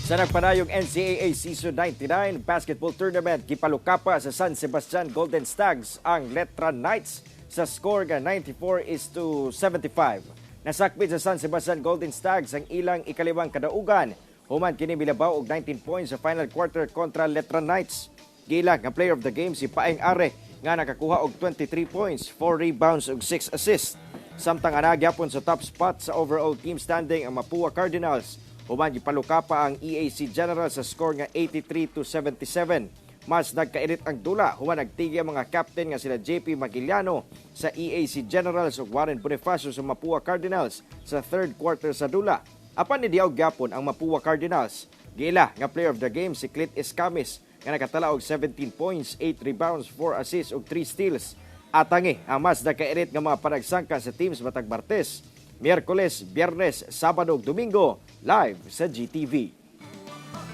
Sa nagpanayong NCAA Season 99 Basketball Tournament, gipalukapa sa San Sebastian Golden Stags ang Letran Knights sa score nga 94-75. Nasakbit sa San Sebastian Golden Stags ang ilang ikalimang kadaugan. Human kini milabaw og 19 points sa final quarter kontra Letran Knights. Gilang nga player of the game si Paeng Are nga nakakuha og 23 points, 4 rebounds ug 6 assists. Samtang anagyapon sa top spot sa overall team standing ang Mapua Cardinals. Human gipalukapa ang EAC General sa score nga 83-77. Mas nagkainit ang dula human nagtigi ang mga captain nga sila JP Magiliano sa EAC Generals ug Warren Bonifacio sa Mapua Cardinals sa third quarter sa dula. Apan ni diaw gyapon ang Mapua Cardinals. Gila nga player of the game si Clint Escamis nga nakatala og 17 points, 8 rebounds, 4 assists ug 3 steals. Atangi ang mas nagkainit nga mga panagsangka sa teams matag Martes, Miyerkules, Biyernes, Sabado ug Domingo live sa GTV.